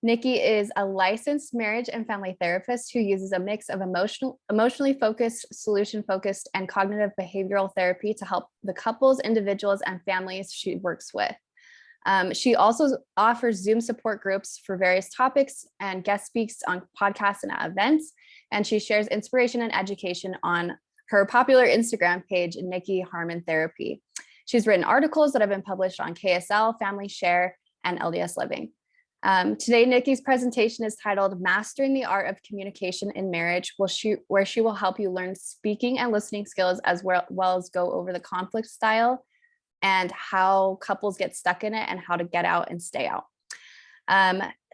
Nikki is a licensed marriage and family therapist who uses a mix of emotionally focused, solution focused, and cognitive behavioral therapy to help the couples, individuals, and families she works with. She also offers Zoom support groups for various topics and guest speaks on podcasts and at events. And she shares inspiration and education on her popular Instagram page, Nikki Harmon Therapy. She's written articles that have been published on KSL, Family Share, and LDS Living. Today, Nikki's presentation is titled Mastering the Art of Communication in Marriage, where she will help you learn speaking and listening skills as well as go over the conflict style and how couples get stuck in it and how to get out and stay out.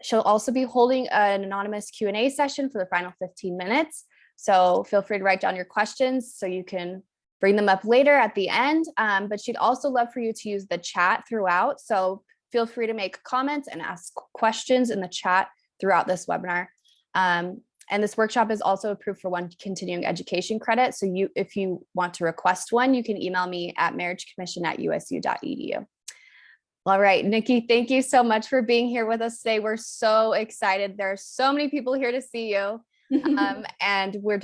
She'll also be holding an anonymous Q&A session for the final 15 minutes. So feel free to write down your questions so you can bring them up later at the end. But she'd also love for you to use the chat throughout. So feel free to make comments and ask questions in the chat throughout this webinar. And this workshop is also approved for 1 continuing education credit. So if you want to request one, you can email me at marriagecommission@usu.edu. All right, Nikki, thank you so much for being here with us today. We're so excited. There are so many people here to see you. And we're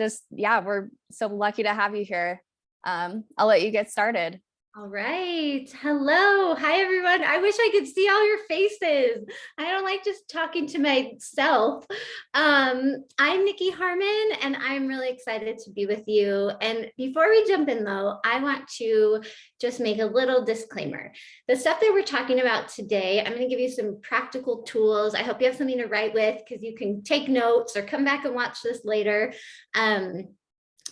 so lucky to have you here. I'll let you get started. All right. Hello. Hi, everyone. I wish I could see all your faces. I don't like just talking to myself. I'm Nikki Harmon, and I'm really excited to be with you. And before we jump in, though, I want to just make a little disclaimer. The stuff that we're talking about today, I'm going to give you some practical tools. I hope you have something to write with because you can take notes or come back and watch this later.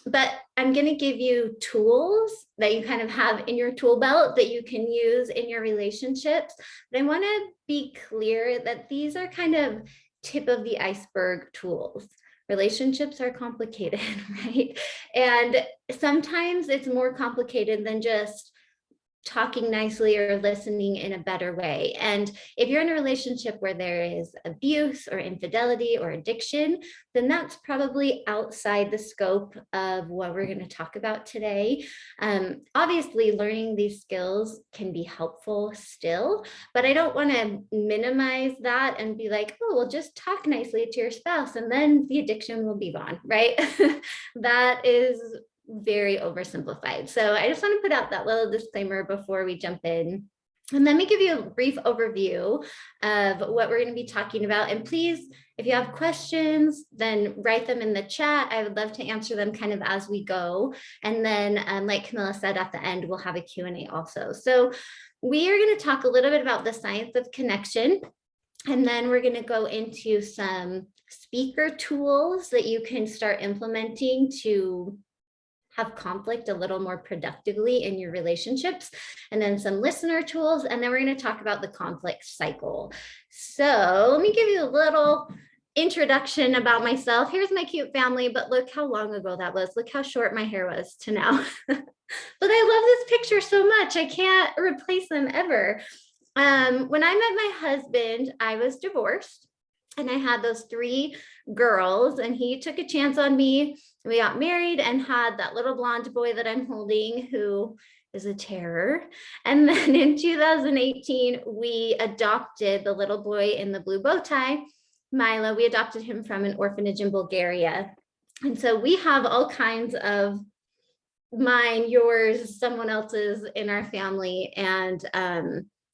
But I'm going to give you tools that you kind of have in your tool belt that you can use in your relationships. But I want to be clear that these are kind of tip of the iceberg tools. Relationships are complicated, right? And sometimes it's more complicated than just talking nicely or listening in a better way. And if you're in a relationship where there is abuse or infidelity or addiction, then that's probably outside the scope of what we're going to talk about today. Obviously, learning these skills can be helpful still, but I don't want to minimize that and be like, oh, well, just talk nicely to your spouse and then the addiction will be gone, right? That is very oversimplified. So I just want to put out that little disclaimer before we jump in. And let me give you a brief overview of what we're going to be talking about. And please, if you have questions, then write them in the chat. I would love to answer them kind of as we go. And then like Camilla said, at the end, we'll have a Q&A also. So we are going to talk a little bit about the science of connection. And then we're going to go into some speaker tools that you can start implementing to have conflict a little more productively in your relationships, and then some listener tools. And then we're going to talk about the conflict cycle. So let me give you a little introduction about myself. Here's my cute family, but look how long ago that was. Look how short my hair was to now. But I love this picture so much. I can't replace them ever. When I met my husband, I was divorced. And I had those 3 girls, and he took a chance on me. We got married and had that little blonde boy that I'm holding, who is a terror. And then in 2018, we adopted the little boy in the blue bow tie, Milo. We adopted him from an orphanage in Bulgaria. And so we have all kinds of mine, yours, someone else's in our family, and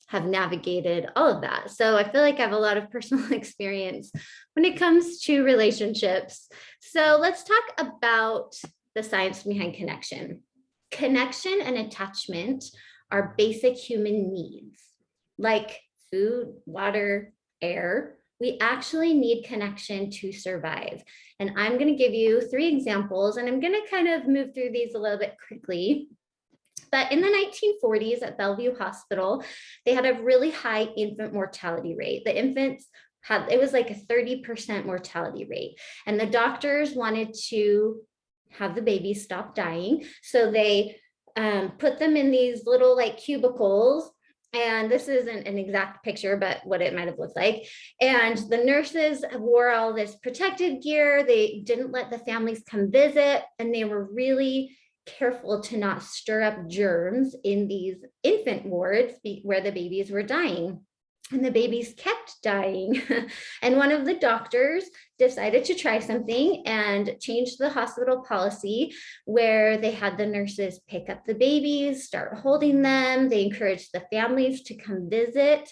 have navigated all of that. So I feel like I have a lot of personal experience when it comes to relationships. So let's talk about the science behind connection. Connection and attachment are basic human needs, like food, water, air. We actually need connection to survive. And I'm going to give you 3 examples, and I'm going to kind of move through these a little bit quickly. But in the 1940s at Bellevue Hospital, they had a really high infant mortality rate. The infants it was like a 30% mortality rate. And the doctors wanted to have the babies stop dying. So they put them in these little like cubicles. And this isn't an exact picture, but what it might have looked like. And the nurses wore all this protective gear. They didn't let the families come visit. And they were really careful to not stir up germs in these infant wards where the babies were dying. and the babies kept dying. And one of the doctors decided to try something and changed the hospital policy where they had the nurses pick up the babies, start holding them. They encouraged the families to come visit.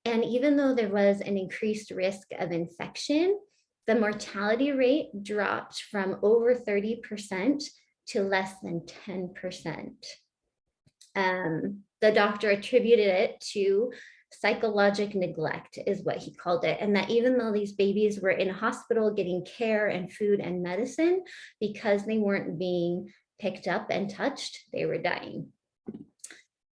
And even though there was an increased risk of infection, the mortality rate dropped from over 30% to less than 10%. The doctor attributed it to psychological neglect, is what he called it. And that even though these babies were in a hospital getting care and food and medicine, because they weren't being picked up and touched, they were dying.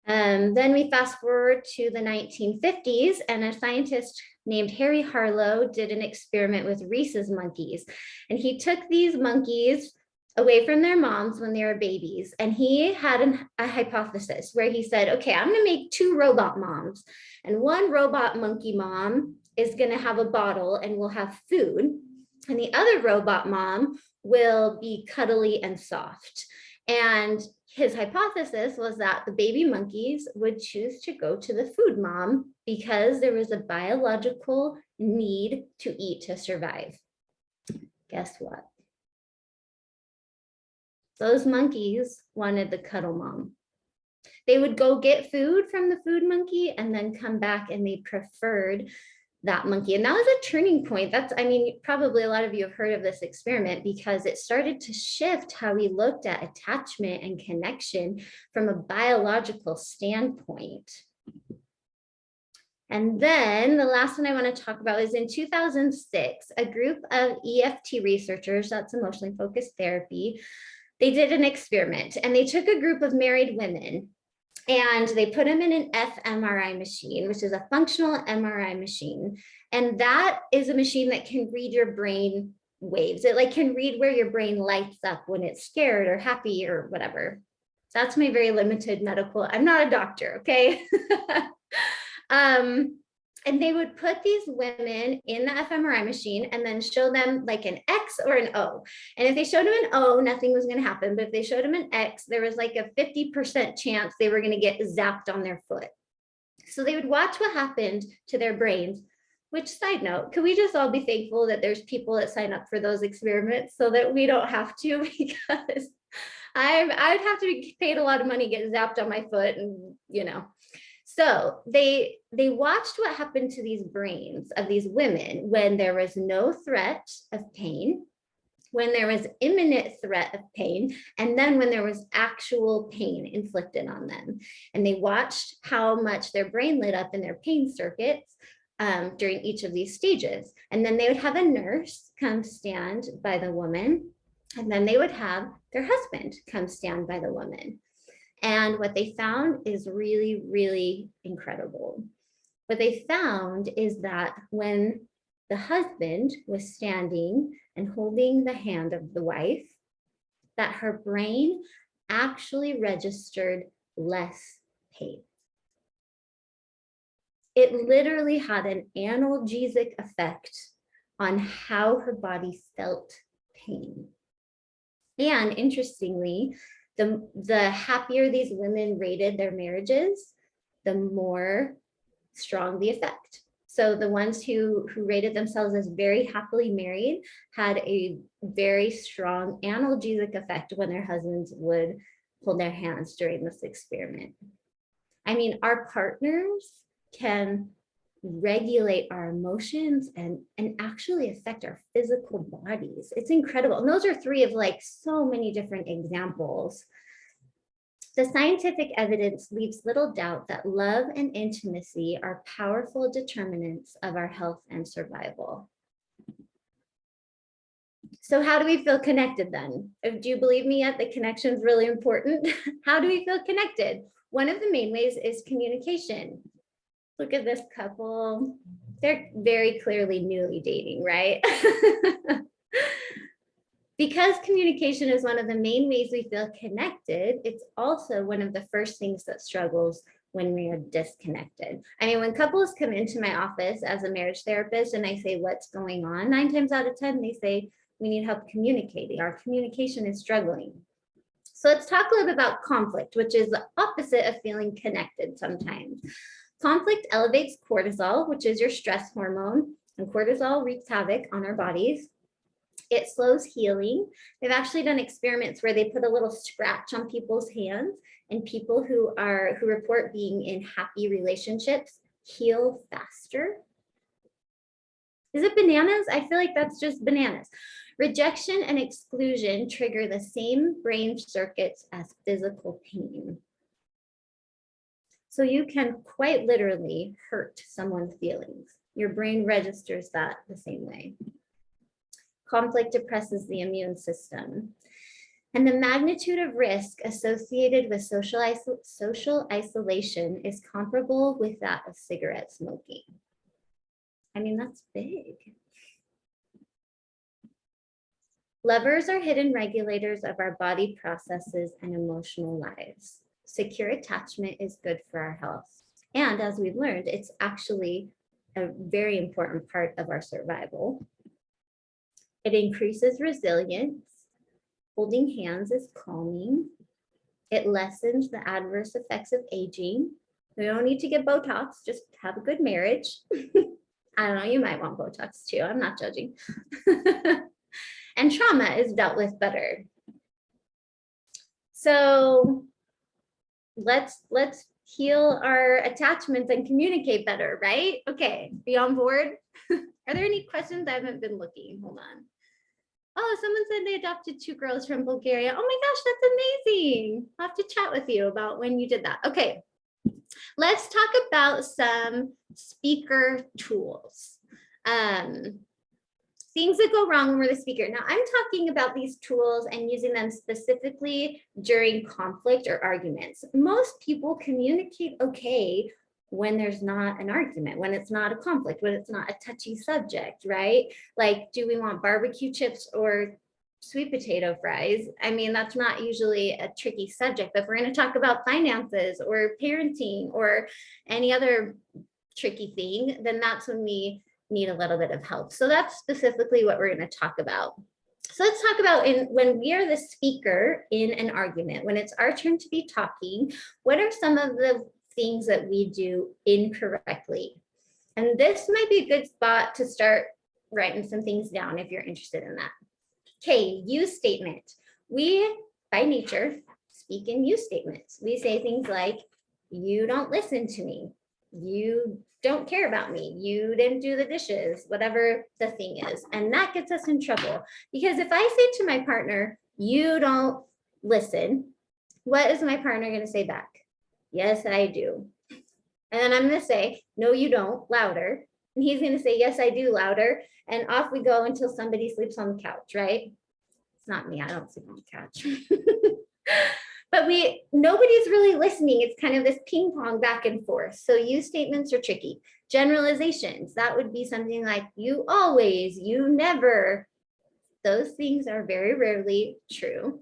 Then we fast forward to the 1950s, and a scientist named Harry Harlow did an experiment with rhesus monkeys. And he took these monkeys away from their moms when they were babies. And he had a hypothesis where he said, okay, I'm going to make 2 robot moms. And one robot monkey mom is going to have a bottle and will have food. And the other robot mom will be cuddly and soft. And his hypothesis was that the baby monkeys would choose to go to the food mom because there was a biological need to eat to survive. Guess what? Those monkeys wanted the cuddle mom. They would go get food from the food monkey and then come back, and they preferred that monkey. And that was a turning point. Probably a lot of you have heard of this experiment because it started to shift how we looked at attachment and connection from a biological standpoint. And then the last one I want to talk about is in 2006, a group of EFT researchers, that's emotionally focused therapy, they did an experiment, and they took a group of married women and they put them in an fMRI machine, which is a functional MRI machine. And that is a machine that can read your brain waves. It can read where your brain lights up when it's scared or happy or whatever. That's my very limited medical. I'm not a doctor, okay? And they would put these women in the fMRI machine and then show them like an X or an O. And if they showed them an O, nothing was going to happen. But if they showed them an X, there was like a 50% chance they were going to get zapped on their foot. So they would watch what happened to their brains, which, side note, could we just all be thankful that there's people that sign up for those experiments so that we don't have to, because I'd have to be paid a lot of money, get zapped on my foot, and So they watched what happened to these brains of these women when there was no threat of pain, when there was imminent threat of pain, and then when there was actual pain inflicted on them. And they watched how much their brain lit up in their pain circuits during each of these stages. And then they would have a nurse come stand by the woman, and then they would have their husband come stand by the woman. And what they found is really, really incredible. What they found is that when the husband was standing and holding the hand of the wife, that her brain actually registered less pain. It literally had an analgesic effect on how her body felt pain. And interestingly, the happier these women rated their marriages, the more strong the effect. So the ones who rated themselves as very happily married had a very strong analgesic effect when their husbands would hold their hands during this experiment. Our partners can regulate our emotions and actually affect our physical bodies. It's incredible. And those are 3 of so many different examples. The scientific evidence leaves little doubt that love and intimacy are powerful determinants of our health and survival. So how do we feel connected then? Do you believe me yet? The connection is really important. How do we feel connected? One of the main ways is communication. Look at this couple. They're very clearly newly dating, right? Because communication is one of the main ways we feel connected, it's also one of the first things that struggles when we are disconnected. When couples come into my office as a marriage therapist and I say, what's going on? 9 times out of 10, they say, we need help communicating. Our communication is struggling. So let's talk a little bit about conflict, which is the opposite of feeling connected sometimes. Conflict elevates cortisol, which is your stress hormone, and cortisol wreaks havoc on our bodies. It slows healing. They've actually done experiments where they put a little scratch on people's hands, and people who report being in happy relationships heal faster. Is it bananas? I feel like that's just bananas. Rejection and exclusion trigger the same brain circuits as physical pain. So you can quite literally hurt someone's feelings. Your brain registers that the same way. Conflict depresses the immune system. And the magnitude of risk associated with social isolation is comparable with that of cigarette smoking. I mean, that's big. Lovers are hidden regulators of our body processes and emotional lives. Secure attachment is good for our health. And as we've learned, it's actually a very important part of our survival. It increases resilience. Holding hands is calming. It lessens the adverse effects of aging. We don't need to get Botox, just have a good marriage. I don't know, you might want Botox too, I'm not judging. And trauma is dealt with better. So let's heal our attachments and communicate better, right? Okay, be on board. Are there any questions? I haven't been looking, hold on. Oh, someone said they adopted 2 girls from Bulgaria. Oh my gosh, that's amazing. I'll have to chat with you about when you did that. Okay, let's talk about some speaker tools. Things that go wrong when we're the speaker. Now, I'm talking about these tools and using them specifically during conflict or arguments. Most people communicate okay when there's not an argument, when it's not a conflict, when it's not a touchy subject, right? Like, do we want barbecue chips or sweet potato fries? I mean, that's not usually a tricky subject, but if we're going to talk about finances or parenting or any other tricky thing, then that's when we need a little bit of help. So that's specifically what we're going to talk about. So let's talk about when we are the speaker in an argument, when it's our turn to be talking, what are some of the things that we do incorrectly? And this might be a good spot to start writing some things down if you're interested in that. Okay, use statement. We, by nature, speak in use statements. We say things like, you don't listen to me. You don't care about me. You didn't do the dishes, whatever the thing is. And that gets us in trouble. Because if I say to my partner, you don't listen, what is my partner going to say back? Yes, I do. And then I'm going to say, no, you don't, louder. And he's going to say, yes, I do, louder. And off we go until somebody sleeps on the couch, right? It's not me. I don't sleep on the couch. But nobody's really listening. It's kind of this ping pong back and forth. So use statements are tricky. Generalizations, that would be something like you always, you never. Those things are very rarely true.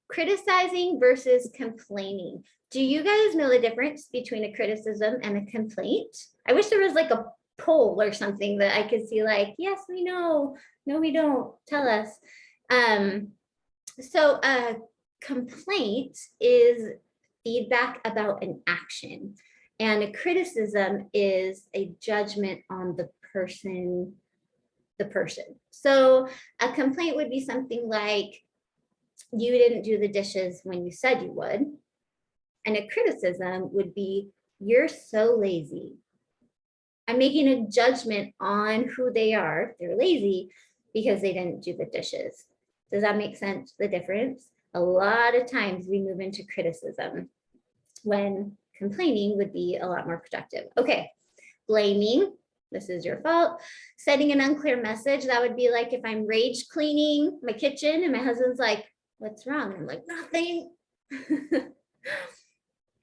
Criticizing versus complaining. Do you guys know the difference between a criticism and a complaint? I wish there was like a poll or something that I could see like, yes, we know. No, we don't. Tell us. So a complaint is feedback about an action, and a criticism is a judgment on the person. So a complaint would be something like, you didn't do the dishes when you said you would. And a criticism would be, you're so lazy. I'm making a judgment on who they are. They're lazy because they didn't do the dishes. Does that make sense, the difference? A lot of times we move into criticism when complaining would be a lot more productive. Okay, blaming, this is your fault. Setting an unclear message, that would be like if I'm rage cleaning my kitchen and my husband's like, what's wrong? I'm like, nothing.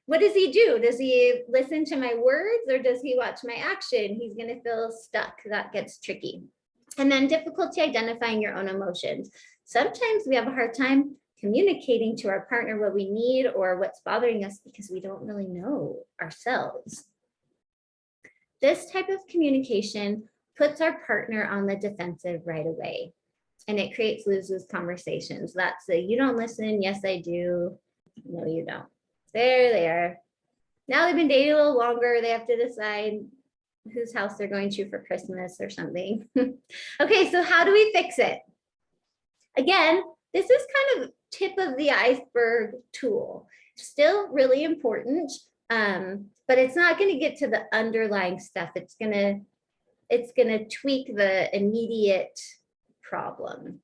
What does he do? Does he listen to my words or does he watch my action? He's going to feel stuck. That gets tricky. And then difficulty identifying your own emotions. Sometimes we have a hard time communicating to our partner what we need or what's bothering us because we don't really know ourselves. This type of communication puts our partner on the defensive right away, and it creates lose-lose conversations. That's the you don't listen, yes I do, no you don't. There they are. Now they've been dating a little longer. They have to decide whose house they're going to for Christmas or something. Okay, so how do we fix it? Again, this is kind of tip of the iceberg tool. Still really important, but it's not going to get to the underlying stuff. It's gonna tweak the immediate problem.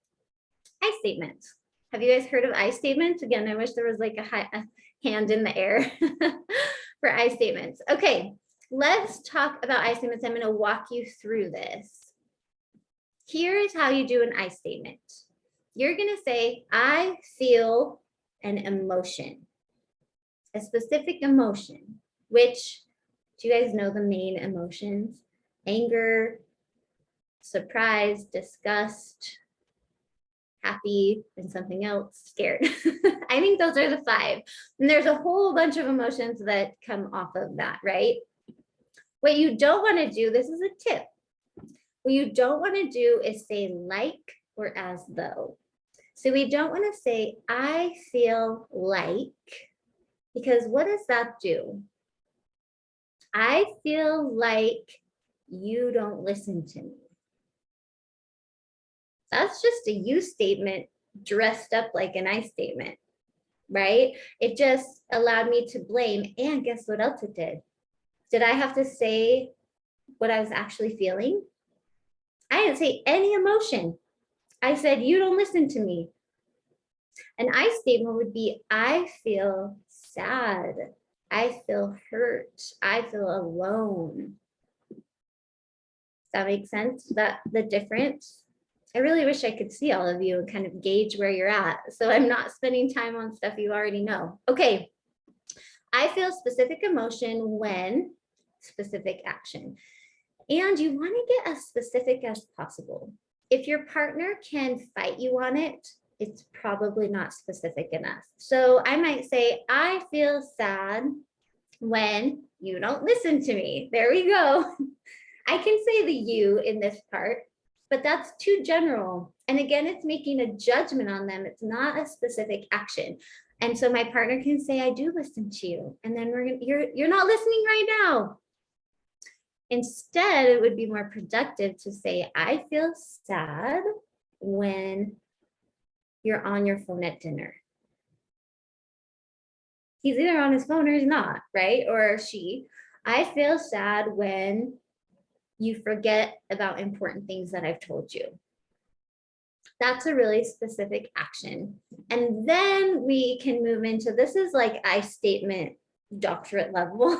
I statements. Have you guys heard of I statements? Again, I wish there was like a hand in the air for I statements. Okay, let's talk about I statements. I'm going to walk you through this. Here is how you do an I statement. You're going to say, I feel an emotion, a specific emotion, which, do you guys know the main emotions? Anger, surprise, disgust, happy, and something else, scared. I think those are the 5. And there's a whole bunch of emotions that come off of that, right? What you don't want to do, this is a tip. What you don't want to do is say like or as though. So we don't want to say, I feel like, because what does that do? I feel like you don't listen to me. That's just a you statement dressed up like an I statement, right? It just allowed me to blame. And guess what else it did? Did I have to say what I was actually feeling? I didn't say any emotion. I said, you don't listen to me. An I statement would be, I feel sad. I feel hurt. I feel alone. Does that make sense? That the difference? I really wish I could see all of you and kind of gauge where you're at. So I'm not spending time on stuff you already know. Okay. I feel specific emotion when specific action. And you want to get as specific as possible. If your partner can fight you on it, it's probably not specific enough. So I might say, I feel sad when you don't listen to me. There we go. I can say the you in this part, but that's too general. And again, it's making a judgment on them. It's not a specific action. And so my partner can say, I do listen to you. And then you're not listening right now. Instead, it would be more productive to say, I feel sad when you're on your phone at dinner. He's either on his phone or he's not, right? Or she. I feel sad when you forget about important things that I've told you. That's a really specific action. And then we can move into, this is like I statement doctorate level.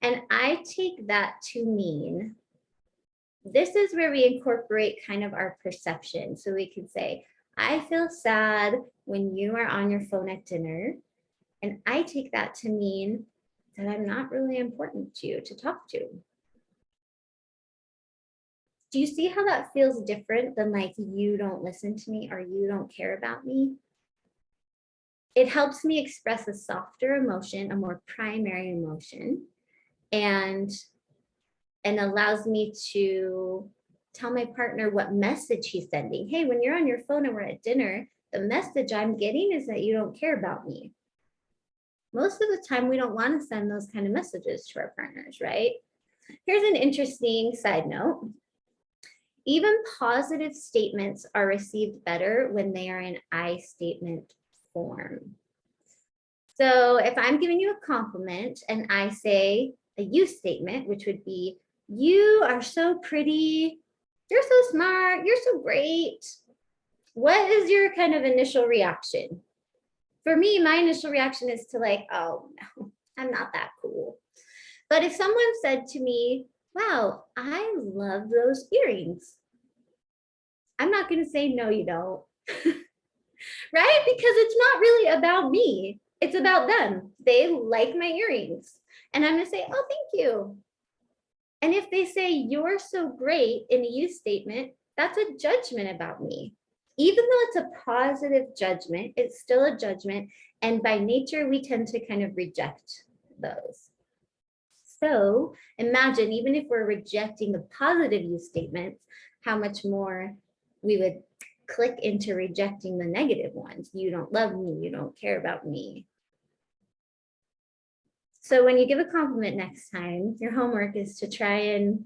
And I take that to mean, this is where we incorporate kind of our perception. So we can say, I feel sad when you are on your phone at dinner. And I take that to mean that I'm not really important to you to talk to. Do you see how that feels different than like, you don't listen to me or you don't care about me? It helps me express a softer emotion, a more primary emotion, and allows me to tell my partner what message he's sending. Hey, when you're on your phone and we're at dinner, the message I'm getting is that you don't care about me. Most of the time, we don't want to send those kind of messages to our partners, right? Here's an interesting side note. Even positive statements are received better when they are in I statement form. So if I'm giving you a compliment and I say a you statement, which would be, you are so pretty, you're so smart, you're so great. What is your kind of initial reaction? For me, my initial reaction is to like, oh no, I'm not that cool. But if someone said to me, wow, I love those earrings, I'm not going to say, no, you don't. Right? Because it's not really about me. It's about them. They like my earrings. And I'm going to say, oh, thank you. And if they say, you're so great in a you statement, that's a judgment about me. Even though it's a positive judgment, it's still a judgment. And by nature, we tend to kind of reject those. So imagine, even if we're rejecting the positive you statements, how much more we would click into rejecting the negative ones. You don't love me. You don't care about me. So when you give a compliment next time, your homework is to try and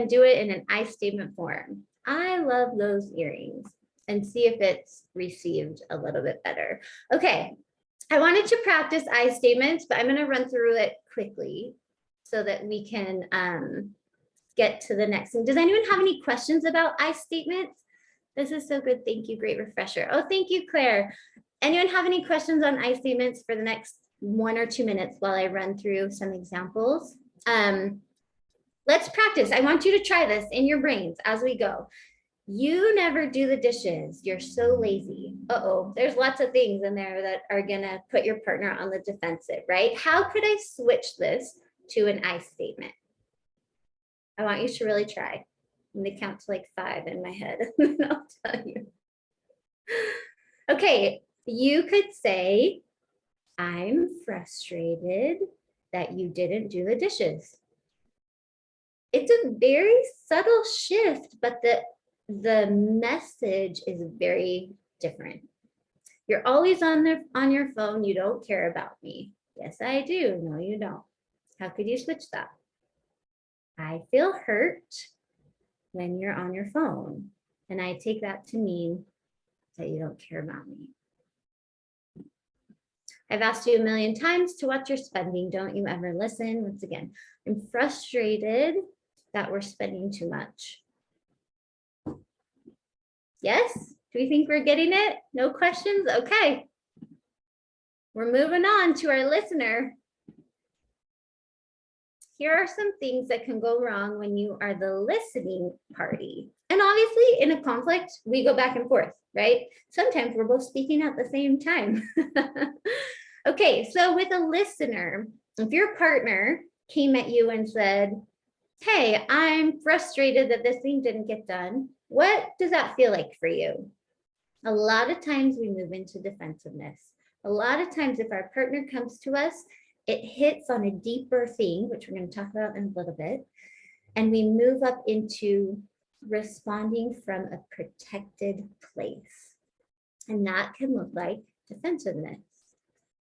do it in an I statement form. I love those earrings, and see if it's received a little bit better. Okay, I wanted to practice I statements, but I'm going to run through it quickly so that we can get to the next thing. Does anyone have any questions about I statements? This is so good. Thank you. Great refresher. Oh, thank you, Claire. Anyone have any questions on I statements for the next 1 or 2 minutes while I run through some examples? Let's practice. I want you to try this in your brains as we go. You never do the dishes. You're so lazy. Uh-oh, there's lots of things in there that are gonna put your partner on the defensive, right? How could I switch this to an I statement? I want you to really try. I'm gonna count to like 5 in my head, and then I'll tell you. Okay, you could say, I'm frustrated that you didn't do the dishes. It's a very subtle shift, but the message is very different. You're always on your phone. You don't care about me. Yes, I do. No, you don't. How could you switch that? I feel hurt when you're on your phone. And I take that to mean that you don't care about me. I've asked you 1,000,000 times to watch your spending. Don't you ever listen? Once again, I'm frustrated that we're spending too much. Yes? Do we think we're getting it? No questions? Okay. We're moving on to our listener. Here are some things that can go wrong when you are the listening party. And obviously, in a conflict, we go back and forth, right? Sometimes we're both speaking at the same time. Okay, so with a listener, if your partner came at you and said, hey, I'm frustrated that this thing didn't get done, what does that feel like for you? A lot of times we move into defensiveness. A lot of times if our partner comes to us, it hits on a deeper thing, which we're going to talk about in a little bit, and we move up into responding from a protected place. And that can look like defensiveness.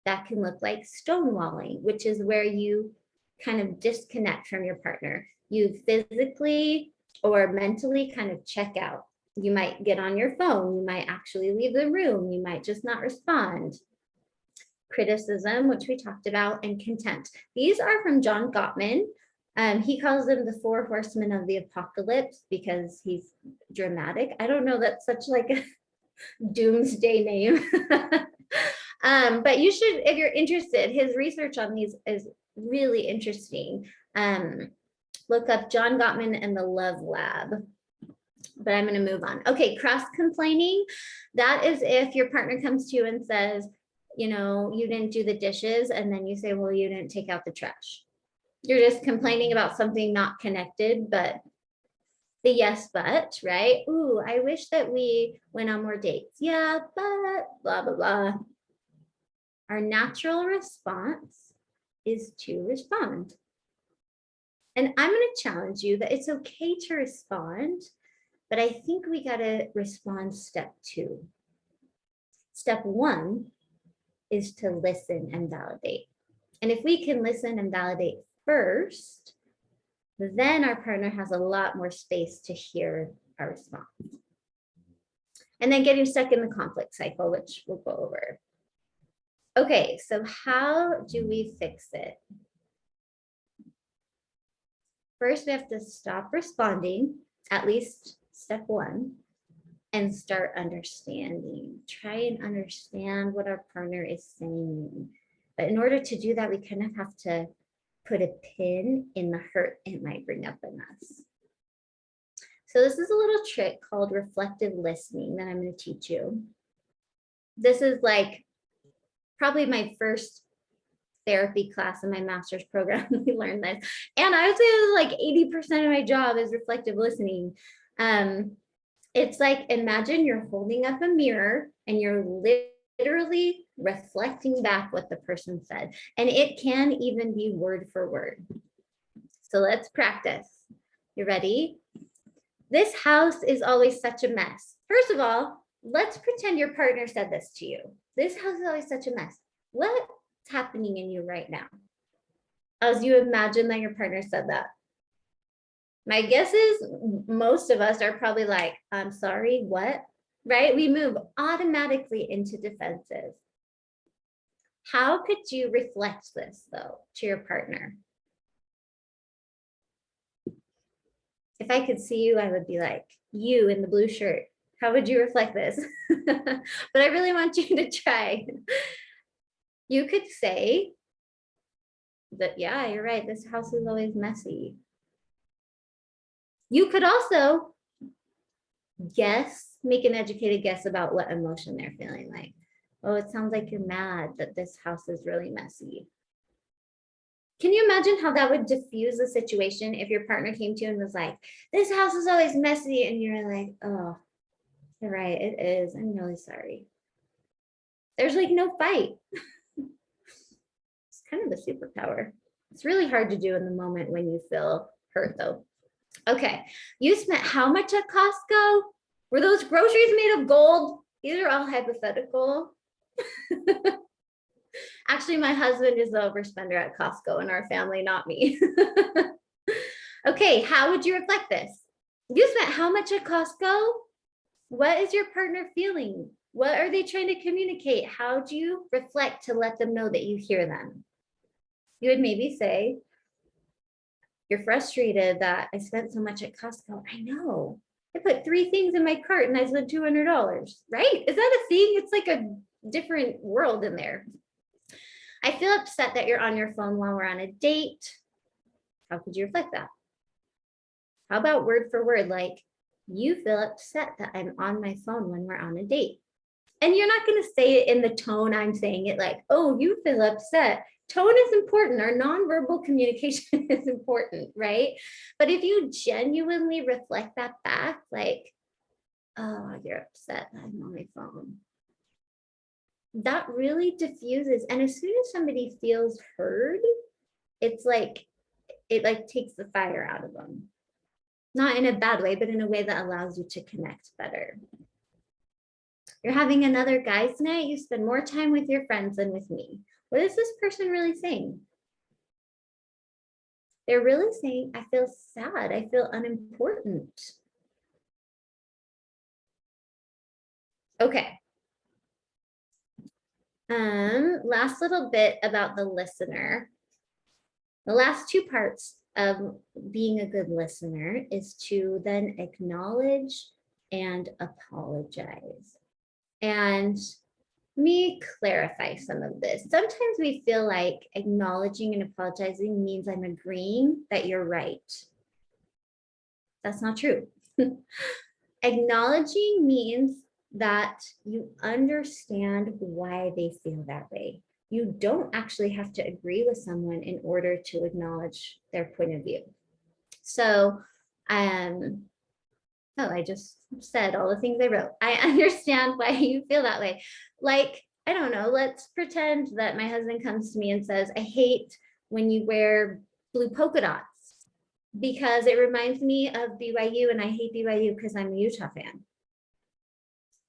That can look like stonewalling, which is where you kind of disconnect from your partner. You physically or mentally kind of check out. You might get on your phone. You might actually leave the room. You might just not respond. Criticism, which we talked about, and contempt. These are from John Gottman. He calls them the 4 horsemen of the apocalypse because he's dramatic. I don't know, that's such like a doomsday name. But you should, if you're interested, his research on these is really interesting. Look up John Gottman and the Love Lab. But I'm going to move on. Okay, cross-complaining. That is if your partner comes to you and says, you know, you didn't do the dishes, and then you say, well, you didn't take out the trash. You're just complaining about something not connected, but the yes, but, right? Ooh, I wish that we went on more dates. Yeah, but blah, blah, blah. Our natural response is to respond. And I'm going to challenge you that it's okay to respond, but I think we got to respond step 2. Step 1 is to listen and validate. And if we can listen and validate first, then our partner has a lot more space to hear our response. And then getting stuck in the conflict cycle, which we'll go over. Okay, so how do we fix it? First, we have to stop responding, at least step 1, and start understanding. Try and understand what our partner is saying. But in order to do that, we kind of have to put a pin in the hurt it might bring up in us. So this is a little trick called reflective listening that I'm going to teach you. This is like probably my first therapy class in my master's program. We learned this. And I would say it was like 80% of my job is reflective listening. It's like, imagine you're holding up a mirror and you're literally reflecting back what the person said. And it can even be word for word. So let's practice. You ready? This house is always such a mess. First of all, let's pretend your partner said this to you. This house is always such a mess. what's happening in you right now as you imagine that your partner said that? My guess is most of us are probably like, I'm sorry, what? Right? We move automatically into defensive. How could you reflect this though to your partner? If I could see you, I would be like, you in the blue shirt, how would you reflect this? But I really want you to try. You could say that, yeah, you're right. This house is always messy. You could also guess, make an educated guess about what emotion they're feeling like. Oh, it sounds like you're mad that this house is really messy. Can you imagine how that would diffuse the situation if your partner came to you and was like, this house is always messy, and you're like, oh, you're right, it is. I'm really sorry. There's like no fight. It's kind of a superpower. It's really hard to do in the moment when you feel hurt though. Okay, you spent how much at Costco? Were those groceries made of gold? These are all hypothetical. Actually, my husband is the overspender at Costco in our family, not me. Okay, how would you reflect this? You spent how much at Costco? What is your partner feeling? What are they trying to communicate? How do you reflect to let them know that you hear them? You would maybe say, you're frustrated that I spent so much at Costco. I know. I put 3 things in my cart and I spent $200, right? Is that a thing? It's like a different world in there. I feel upset that you're on your phone while we're on a date. How could you reflect that? How about word for word, like, you feel upset that I'm on my phone when we're on a date. And you're not going to say it in the tone I'm saying it, like, oh, you feel upset. Tone is important. Our nonverbal communication is important, right? But if you genuinely reflect that back, like, oh, you're upset that I'm on my phone, that really diffuses. And as soon as somebody feels heard, it's like, it like takes the fire out of them. Not in a bad way, but in a way that allows you to connect better. You're having another guys' night, you spend more time with your friends than with me. What is this person really saying? They're really saying, I feel sad, I feel unimportant. Okay. Last little bit about the listener. The last 2 parts of being a good listener is to then acknowledge and apologize. And let me clarify some of this. Sometimes we feel like acknowledging and apologizing means I'm agreeing that you're right. That's not true. Acknowledging means that you understand why they feel that way. You don't actually have to agree with someone in order to acknowledge their point of view. So, I just said all the things I wrote. I understand why you feel that way. Like, I don't know, let's pretend that my husband comes to me and says, I hate when you wear blue polka dots because it reminds me of BYU and I hate BYU because I'm a Utah fan.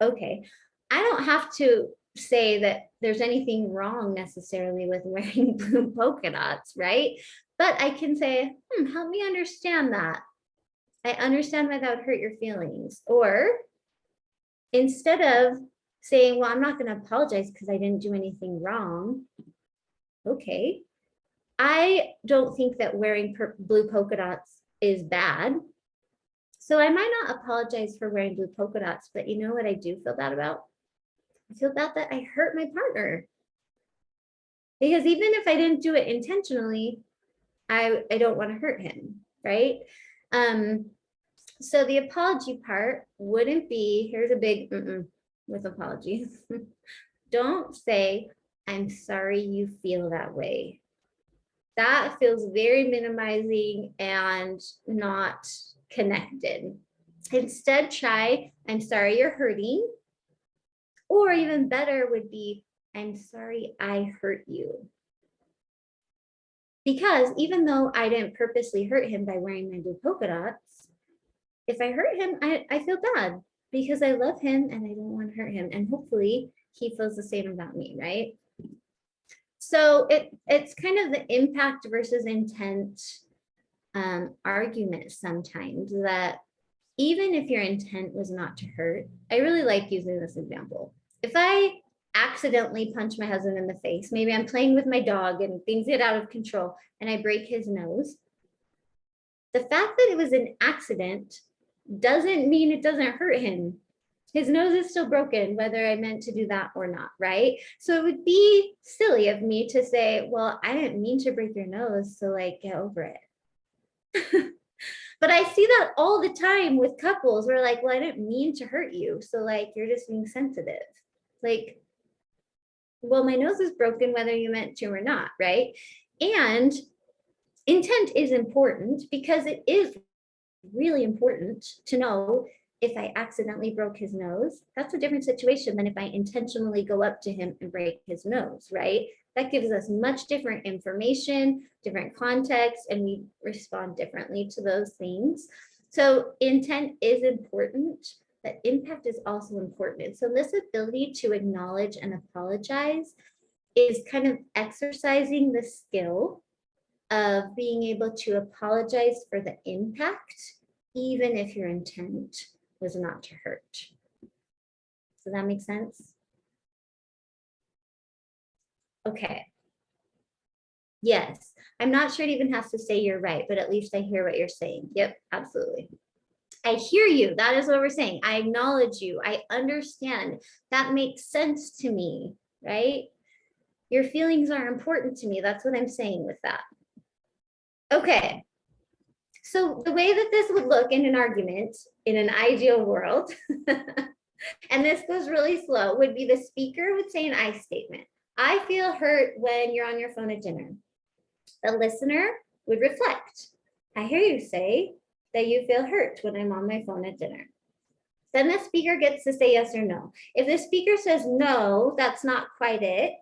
Okay, I don't have to say that there's anything wrong necessarily with wearing blue polka dots, right? But I can say, help me understand that. I understand why that would hurt your feelings. Or instead of saying, well, I'm not going to apologize because I didn't do anything wrong. Okay. I don't think that wearing blue polka dots is bad. So I might not apologize for wearing blue polka dots, but you know what I do feel bad about? I feel bad that I hurt my partner. Because even if I didn't do it intentionally, I don't want to hurt him, right? So the apology part wouldn't be, here's a big with apologies. Don't say, I'm sorry you feel that way. That feels very minimizing and not connected. Instead, try, I'm sorry you're hurting. Or even better would be, I'm sorry I hurt you. Because even though I didn't purposely hurt him by wearing my blue polka dots, if I hurt him, I feel bad because I love him and I don't want to hurt him. And hopefully he feels the same about me, right? So it's kind of the impact versus intent argument sometimes, that even if your intent was not to hurt, I really like using this example. If I accidentally punch my husband in the face, maybe I'm playing with my dog and things get out of control and I break his nose, the fact that it was an accident doesn't mean it doesn't hurt him. His nose is still broken, whether I meant to do that or not, right? So it would be silly of me to say, well, I didn't mean to break your nose, so like get over it. But I see that all the time with couples. We're like, well, I didn't mean to hurt you, so like you're just being sensitive. Like, well, my nose is broken whether you meant to or not, right? And intent is important because it is really important to know if I accidentally broke his nose, that's a different situation than if I intentionally go up to him and break his nose, right? That gives us much different information, different context, and we respond differently to those things. So intent is important, but impact is also important. And so this ability to acknowledge and apologize is kind of exercising the skill of being able to apologize for the impact, even if your intent was not to hurt. Does that make sense? Okay. Yes, I'm not sure it even has to say you're right, but at least I hear what you're saying. Yep, absolutely. I hear you. That is what we're saying. I acknowledge you. I understand. That makes sense to me, right? Your feelings are important to me. That's what I'm saying with that. Okay. So the way that this would look in an argument, in an ideal world, and this goes really slow, would be the speaker would say an I statement. I feel hurt when you're on your phone at dinner. The listener would reflect. I hear you say that you feel hurt when I'm on my phone at dinner. Then the speaker gets to say yes or no. If the speaker says no, that's not quite it,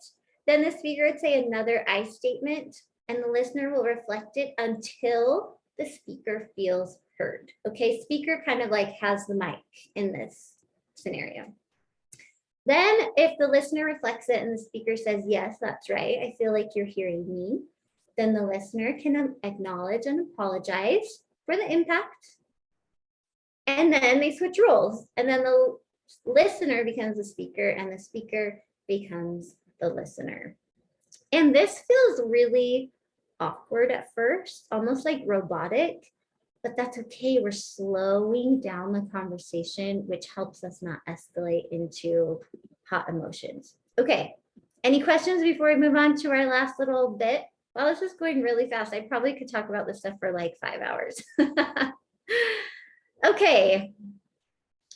then the speaker would say another I statement and the listener will reflect it until the speaker feels heard. Okay, speaker kind of like has the mic in this scenario. Then if the listener reflects it and the speaker says, yes, that's right, I feel like you're hearing me, then the listener can acknowledge and apologize for the impact. And then they switch roles. And then the listener becomes the speaker and the speaker becomes the listener. And this feels really awkward at first, almost like robotic, but that's okay. We're slowing down the conversation, which helps us not escalate into hot emotions. Okay, any questions before we move on to our last little bit? Well, this is going really fast. I probably could talk about this stuff for like 5 hours. Okay,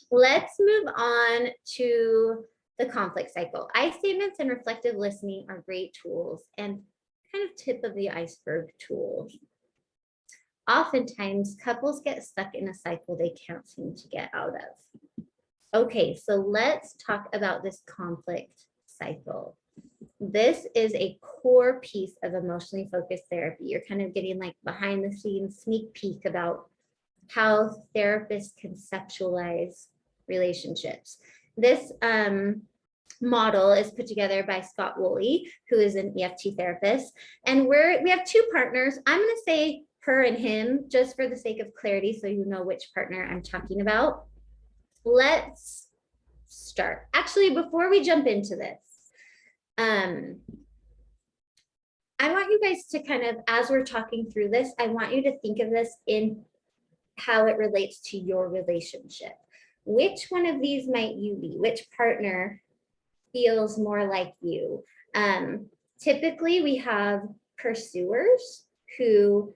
let's move on to the conflict cycle. I statements and reflective listening are great tools and kind of tip of the iceberg tools. Oftentimes, couples get stuck in a cycle they can't seem to get out of. Okay, so let's talk about this conflict cycle. This is a core piece of emotionally focused therapy. You're kind of getting like behind the scenes sneak peek about how therapists conceptualize relationships. This model is put together by Scott Woolley, who is an EFT therapist. And we have two partners. I'm going to say her and him just for the sake of clarity so you know which partner I'm talking about. Let's start. Actually, before we jump into this, I want you guys to kind of, as we're talking through this, I want you to think of this in how it relates to your relationship. Which one of these might you be? Which partner feels more like you? Typically, we have pursuers who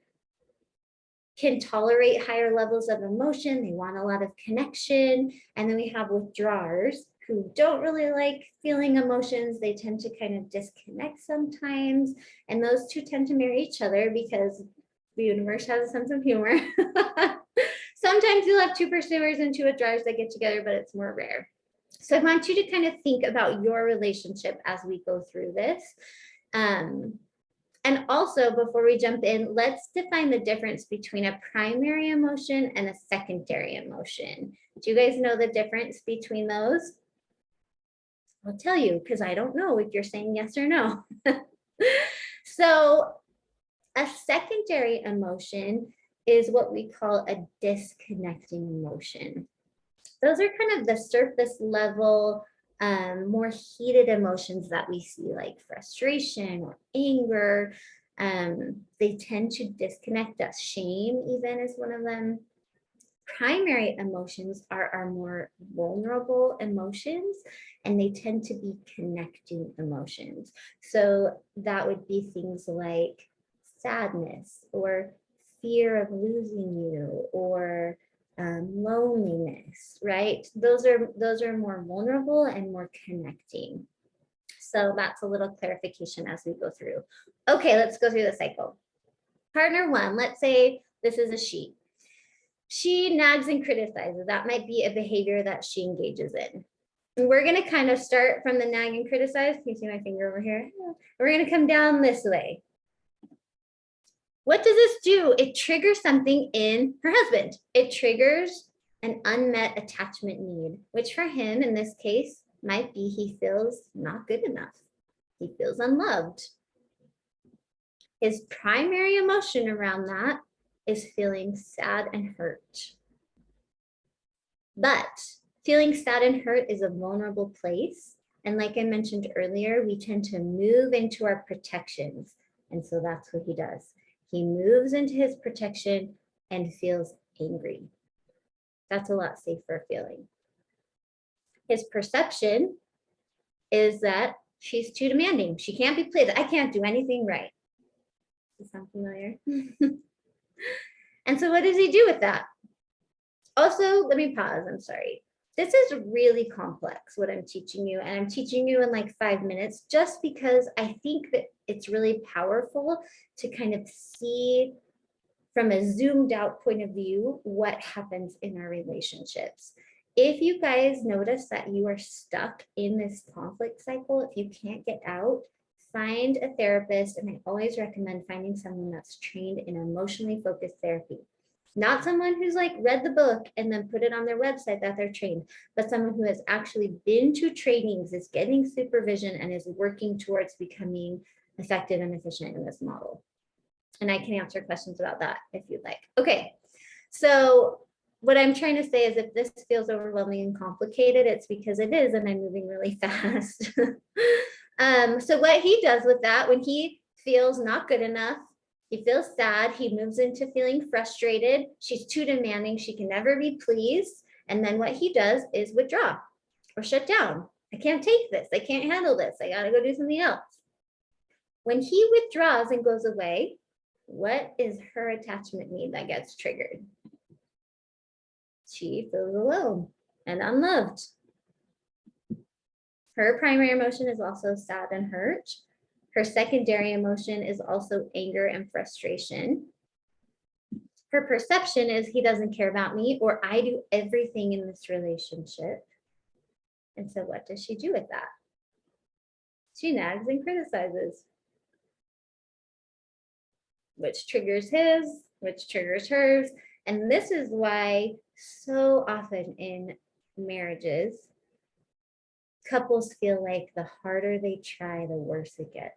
can tolerate higher levels of emotion. They want a lot of connection. And then we have withdrawers who don't really like feeling emotions. They tend to kind of disconnect sometimes. And those two tend to marry each other because the universe has a sense of humor. Sometimes you'll have two pursuers and two withdrawers that get together, but it's more rare. So I want you to kind of think about your relationship as we go through this. And also, before we jump in, let's define the difference between a primary emotion and a secondary emotion. Do you guys know the difference between those? I'll tell you, because I don't know if you're saying yes or no. So a secondary emotion is what we call a disconnecting emotion. Those are kind of the surface level, more heated emotions that we see, like frustration or anger. They tend to disconnect us. Shame, even, is one of them. Primary emotions are our more vulnerable emotions, and they tend to be connecting emotions. So that would be things like sadness or fear of losing you, or loneliness, right? Those are more vulnerable and more connecting. So that's a little clarification as we go through. Okay, let's go through the cycle. Partner one, let's say this is a she. She nags and criticizes. That might be a behavior that she engages in. And we're going to kind of start from the nag and criticize. Can you see my finger over here? We're going to come down this way. What does this do? It triggers something in her husband. It triggers an unmet attachment need, which for him in this case might be he feels not good enough. He feels unloved. His primary emotion around that is feeling sad and hurt. But feeling sad and hurt is a vulnerable place. And like I mentioned earlier, we tend to move into our protections. And so that's what he does. He moves into his protection and feels angry. That's a lot safer feeling. His perception is that she's too demanding. She can't be pleased. I can't do anything right. Does that sound familiar? And so what does he do with that? Also, let me pause. I'm sorry. This is really complex, what I'm teaching you. And I'm teaching you in like 5 minutes, just because I think that it's really powerful to kind of see from a zoomed out point of view what happens in our relationships. If you guys notice that you are stuck in this conflict cycle, if you can't get out, find a therapist. And I always recommend finding someone that's trained in emotionally focused therapy. Not someone who's like read the book and then put it on their website that they're trained, but someone who has actually been to trainings, is getting supervision, and is working towards becoming effective and efficient in this model. And I can answer questions about that if you'd like. Okay, so what I'm trying to say is if this feels overwhelming and complicated, it's because it is, and I'm moving really fast. So what he does with that, when he feels not good enough, he feels sad, he moves into feeling frustrated. She's too demanding, she can never be pleased. And then what he does is withdraw or shut down. I can't take this, I can't handle this, I gotta go do something else. When he withdraws and goes away, what is her attachment need that gets triggered? She feels alone and unloved. Her primary emotion is also sad and hurt. Her secondary emotion is also anger and frustration. Her perception is he doesn't care about me, or I do everything in this relationship. And so what does she do with that? She nags and criticizes, which triggers his, which triggers hers. And this is why so often in marriages, couples feel like the harder they try, the worse it gets.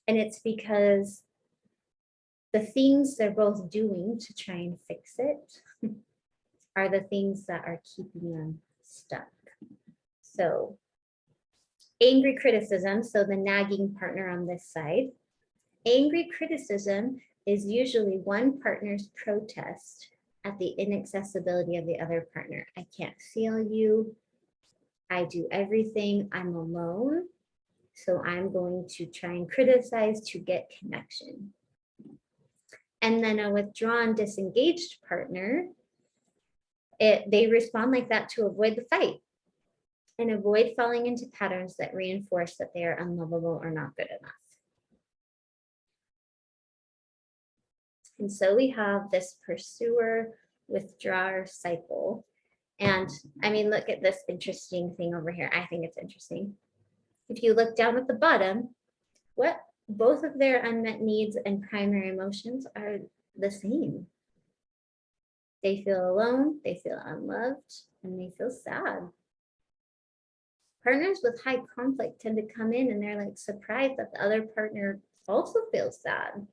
And it's because the things they're both doing to try and fix it are the things that are keeping them stuck. So angry criticism, so the nagging partner on this side, angry criticism is usually one partner's protest at the inaccessibility of the other partner. I can't feel you. I do everything. I'm alone. So I'm going to try and criticize to get connection. And then a withdrawn, disengaged partner, they respond like that to avoid the fight and avoid falling into patterns that reinforce that they are unlovable or not good enough. And so we have this pursuer withdrawer cycle. And I mean, look at this interesting thing over here. I think it's interesting. If you look down at the bottom, what both of their unmet needs and primary emotions are the same. They feel alone, they feel unloved, and they feel sad. Partners with high conflict tend to come in and they're like surprised that the other partner also feels sad.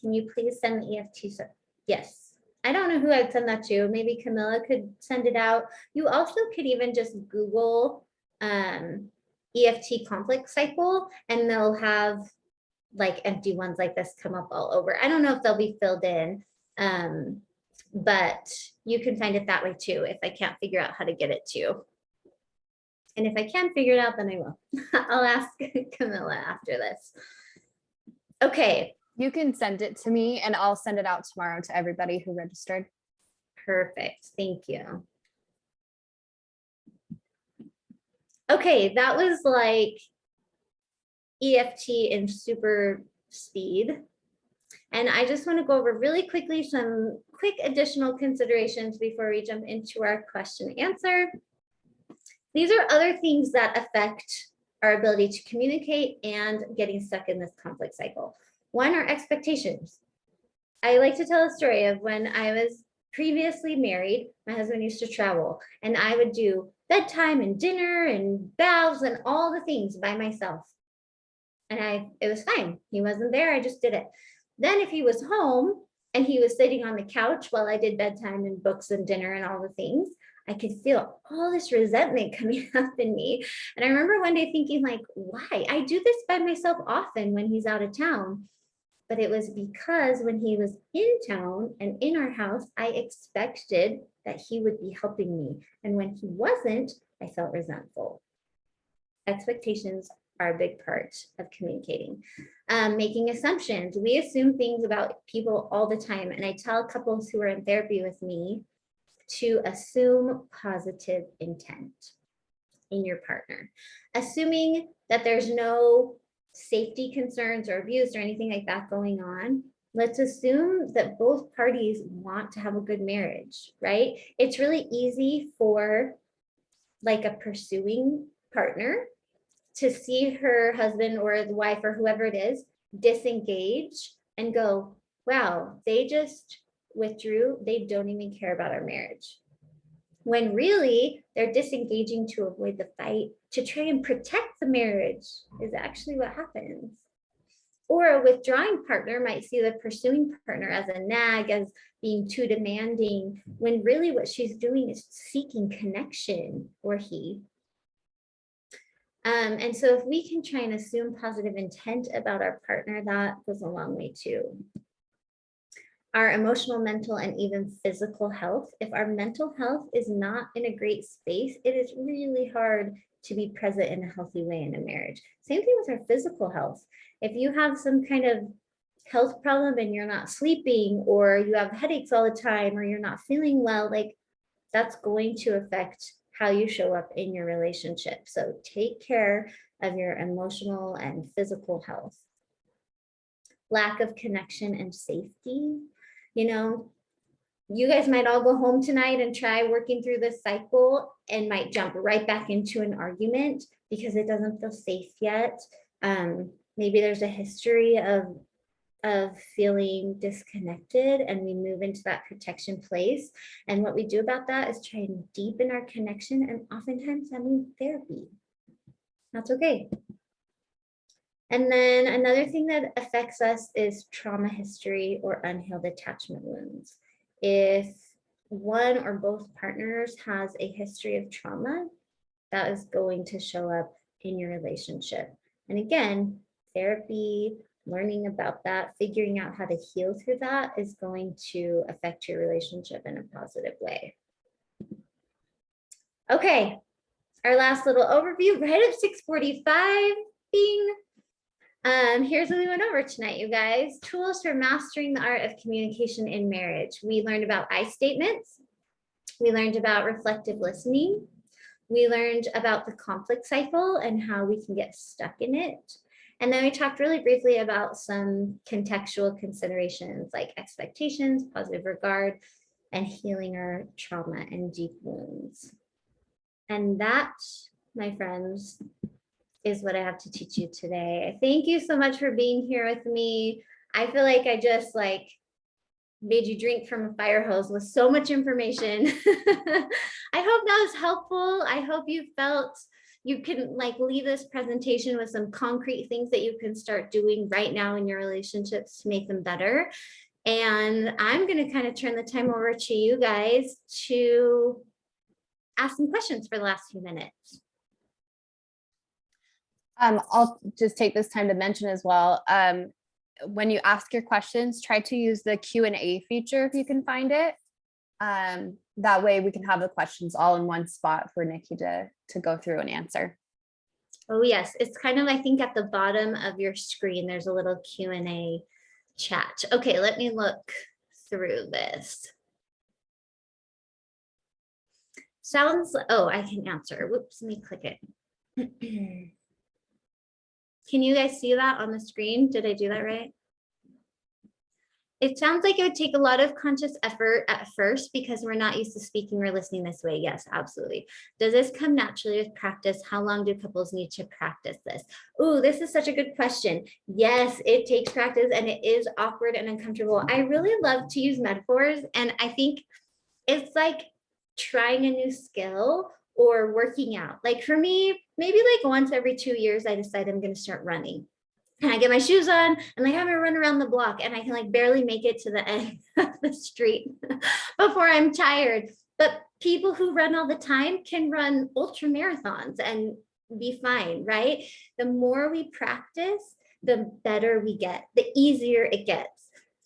Can you please send the EFT? Yes. I don't know who I'd send that to. Maybe Camilla could send it out. You also could even just Google EFT conflict cycle, and they'll have like empty ones like this come up all over. I don't know if they'll be filled in, but you can find it that way too if I can't figure out how to get it to you. And if I can figure it out, then I will. I'll ask Camilla after this. Okay. You can send it to me and I'll send it out tomorrow to everybody who registered. Perfect. Thank you. Okay, that was like EFT in super speed. And I just want to go over really quickly some quick additional considerations before we jump into our question and answer. These are other things that affect our ability to communicate and getting stuck in this conflict cycle. One are expectations. I like to tell a story of when I was previously married. My husband used to travel and I would do bedtime and dinner and baths and all the things by myself. And it was fine. He wasn't there. I just did it. Then if he was home and he was sitting on the couch while I did bedtime and books and dinner and all the things, I could feel all this resentment coming up in me. And I remember one day thinking like, why? I do this by myself often when he's out of town. But it was because when he was in town and in our house, I expected that he would be helping me. And when he wasn't, I felt resentful. Expectations are a big part of communicating. Making assumptions. We assume things about people all the time. And I tell couples who are in therapy with me to assume positive intent in your partner. Assuming that there's no safety concerns or abuse or anything like that going on, let's assume that both parties want to have a good marriage, right? It's really easy for like a pursuing partner to see her husband or the wife or whoever it is disengage and go, wow, they just withdrew. They don't even care about our marriage. When really they're disengaging to avoid the fight, to try and protect the marriage is actually what happens. Or a withdrawing partner might see the pursuing partner as a nag, as being too demanding, when really what she's doing is seeking connection, or he. And so if we can try and assume positive intent about our partner, that goes a long way too. Our emotional, mental, and even physical health. If our mental health is not in a great space, it is really hard to be present in a healthy way in a marriage. Same thing with our physical health. If you have some kind of health problem and you're not sleeping, or you have headaches all the time, or you're not feeling well, like that's going to affect how you show up in your relationship. So take care of your emotional and physical health. Lack of connection and safety. You know, you guys might all go home tonight and try working through this cycle and might jump right back into an argument because it doesn't feel safe yet. Maybe there's a history of feeling disconnected, and we move into that protection place. And what we do about that is try and deepen our connection, and oftentimes that means therapy. That's okay. And then another thing that affects us is trauma history or unhealed attachment wounds. If one or both partners has a history of trauma, that is going to show up in your relationship. And again, therapy, learning about that, figuring out how to heal through that is going to affect your relationship in a positive way. Okay, our last little overview, right at 6:45, bing. Here's what we went over tonight, you guys. Tools for mastering the art of communication in marriage. We learned about I statements. We learned about reflective listening. We learned about the conflict cycle and how we can get stuck in it. And then we talked really briefly about some contextual considerations like expectations, positive regard, and healing our trauma and deep wounds. And that, my friends, is what I have to teach you today. Thank you so much for being here with me. I feel like I just made you drink from a fire hose with so much information. I hope that was helpful. I hope you felt you can like leave this presentation with some concrete things that you can start doing right now in your relationships to make them better. And I'm going to kind of turn the time over to you guys to ask some questions for the last few minutes. I'll just take this time to mention as well. When you ask your questions, try to use the Q&A feature if you can find it. That way we can have the questions all in one spot for Nikki to go through and answer. Oh yes, it's kind of, I think at the bottom of your screen, there's a little Q&A chat. Okay, let me look through this. Sounds, oh, I can answer. Whoops, let me click it. Can you guys see that on the screen? Did I do that right? It sounds like it would take a lot of conscious effort at first because we're not used to speaking or listening this way. Yes, absolutely. Does this come naturally with practice? How long do couples need to practice this? Oh, this is such a good question. Yes, it takes practice and it is awkward and uncomfortable. I really love to use metaphors, and I think it's like trying a new skill or working out. Like for me, maybe like once every 2 years, I decide I'm going to start running. And I get my shoes on and like I'm gonna run around the block, and I can like barely make it to the end of the street before I'm tired. But people who run all the time can run ultra marathons and be fine, right? The more we practice, the better we get, the easier it gets.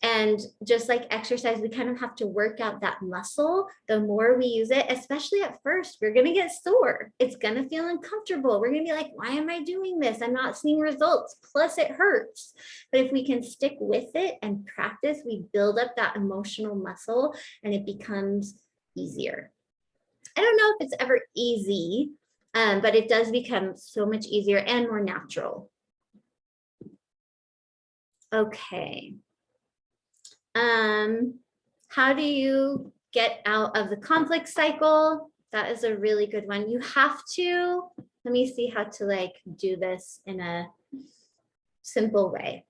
And just like exercise, we kind of have to work out that muscle. The more we use it, especially at first, we're going to get sore. It's going to feel uncomfortable. We're going to be like, why am I doing this? I'm not seeing results. Plus it hurts. But if we can stick with it and practice, we build up that emotional muscle and it becomes easier. I don't know if it's ever easy, but it does become so much easier and more natural. Okay. How do you get out of the conflict cycle? That is a really good one. You have to, let me see how to like do this in a simple way.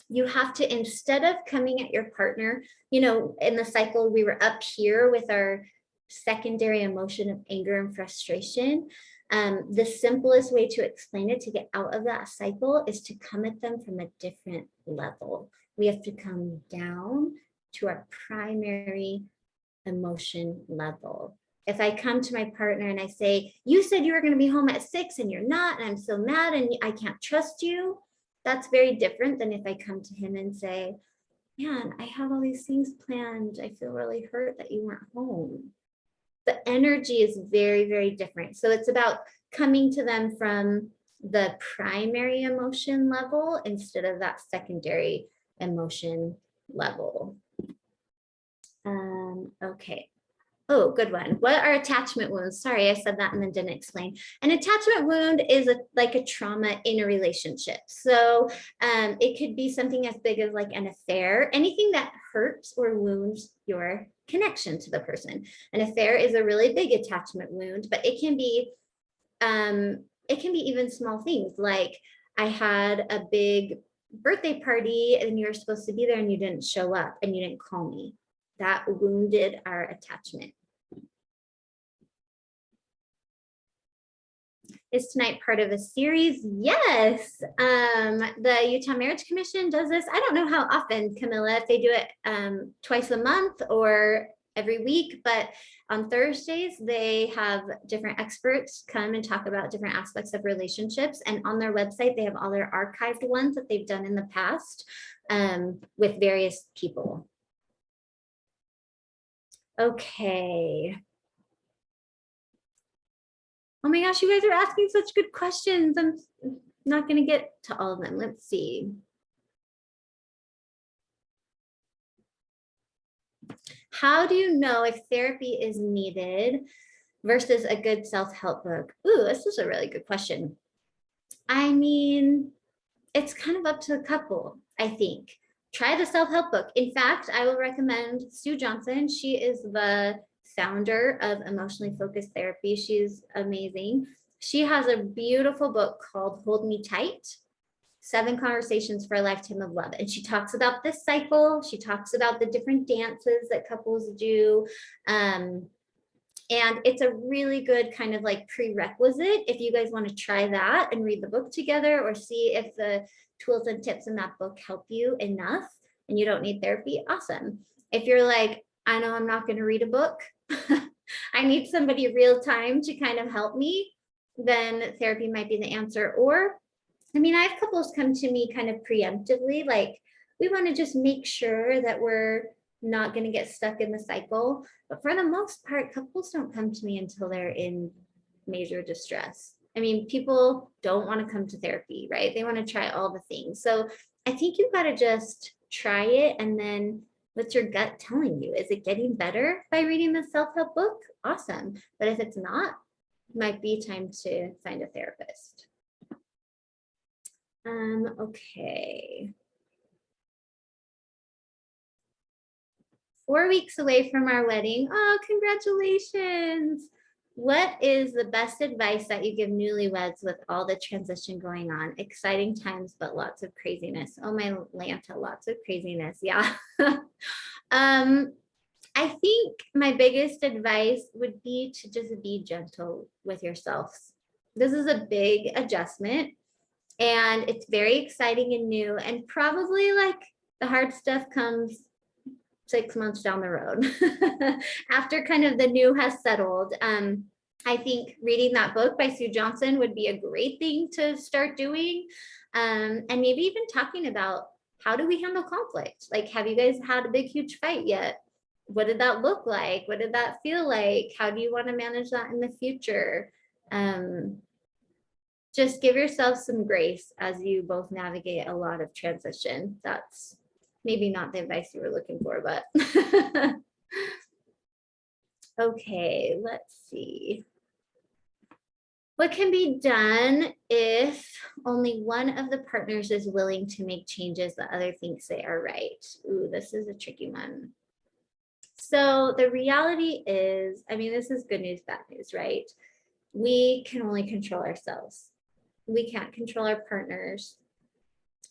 You have to, instead of coming at your partner, you know, in the cycle, we were up here with our secondary emotion of anger and frustration. The simplest way to explain it to get out of that cycle is to come at them from a different level. We have to come down to our primary emotion level. If I come to my partner and I say, you said you were going to be home at 6 and you're not, and I'm so mad and I can't trust you, that's very different than if I come to him and say, man, I have all these things planned. I feel really hurt that you weren't home. The energy is very, very different. So it's about coming to them from the primary emotion level instead of that secondary emotion level. Okay. Oh, good one. What are attachment wounds? Sorry, I said that and then didn't explain. An attachment wound is like a trauma in a relationship. So it could be something as big as like an affair, anything that hurts or wounds your connection to the person. An affair is a really big attachment wound, but it can be even small things like I had a big birthday party and you were supposed to be there and you didn't show up and you didn't call me. That wounded our attachment. Is tonight part of a series? Yes. The Utah Marriage Commission does this. I don't know how often, Camilla, if they do it twice a month or every week, but on Thursdays, they have different experts come and talk about different aspects of relationships. And on their website, they have all their archived ones that they've done in the past with various people. Okay. Oh my gosh, you guys are asking such good questions. I'm not going to get to all of them. Let's see. How do you know if therapy is needed versus a good self-help book? Ooh, this is a really good question. I mean, it's kind of up to the couple, I think. Try the self-help book. In fact, I will recommend Sue Johnson. She is the founder of Emotionally Focused Therapy. She's amazing. She has a beautiful book called Hold Me Tight. 7 Conversations for a Lifetime of Love. And she talks about this cycle. She talks about the different dances that couples do. And it's a really good kind of like prerequisite if you guys want to try that and read the book together, or see if the tools and tips in that book help you enough and you don't need therapy. Awesome. If you're like, I know I'm not going to read a book, I need somebody real time to kind of help me, then therapy might be the answer. Or, I mean, I have couples come to me kind of preemptively, like, we want to just make sure that we're not going to get stuck in the cycle. But for the most part, couples don't come to me until they're in major distress. I mean, people don't want to come to therapy, right? They want to try all the things. So I think you've got to just try it, and then what's your gut telling you? Is it getting better by reading the self-help book? Awesome. But if it's not, it might be time to find a therapist. Okay. 4 weeks away from our wedding. Oh, congratulations. What is the best advice that you give newlyweds with all the transition going on? Exciting times, but lots of craziness. Oh, my Lanta, lots of craziness. Yeah. I think my biggest advice would be to just be gentle with yourselves. This is a big adjustment, and it's very exciting and new, and probably like the hard stuff comes 6 months down the road after kind of the new has settled. I think reading that book by Sue Johnson would be a great thing to start doing. And maybe even talking about, how do we handle conflict? Like, have you guys had a big, huge fight yet? What did that look like? What did that feel like? How do you want to manage that in the future? Just give yourself some grace as you both navigate a lot of transition. That's maybe not the advice you were looking for, but okay, let's see. What can be done if only one of the partners is willing to make changes the other thinks they are right? Ooh, this is a tricky one. So the reality is, I mean, this is good news, bad news, right? We can only control ourselves. We can't control our partners.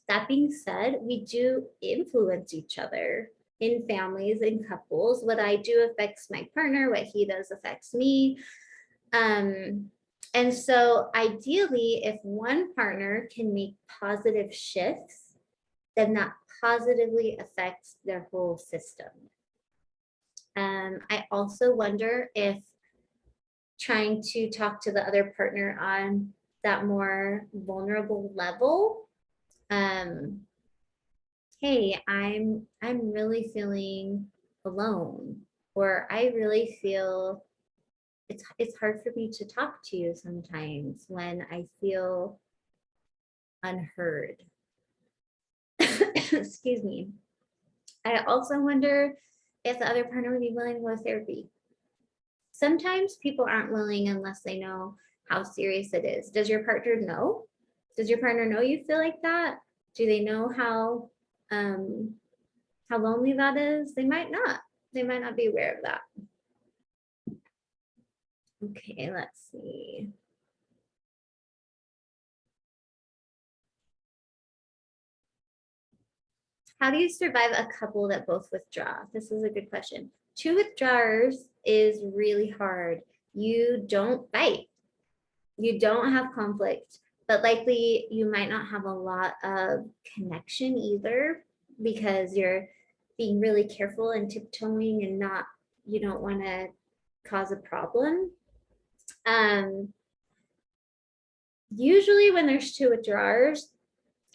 That being said, we do influence each other in families, in couples. What I do affects my partner, what he does affects me. And so ideally, if one partner can make positive shifts, then that positively affects their whole system. I also wonder if trying to talk to the other partner on that more vulnerable level, hey, I'm really feeling alone, or I really feel it's hard for me to talk to you sometimes when I feel unheard. Excuse me. I also wonder if the other partner would be willing to go to therapy. Sometimes people aren't willing unless they know how serious it is. Does your partner know? Does your partner know you feel like that? Do they know how lonely that is? They might not. They might not be aware of that. Okay, let's see. How do you survive a couple that both withdraw? This is a good question. 2 withdrawers is really hard. You don't fight. You don't have conflict, but likely you might not have a lot of connection either, because you're being really careful and tiptoeing and you don't want to cause a problem. Usually when there's 2 withdrawers,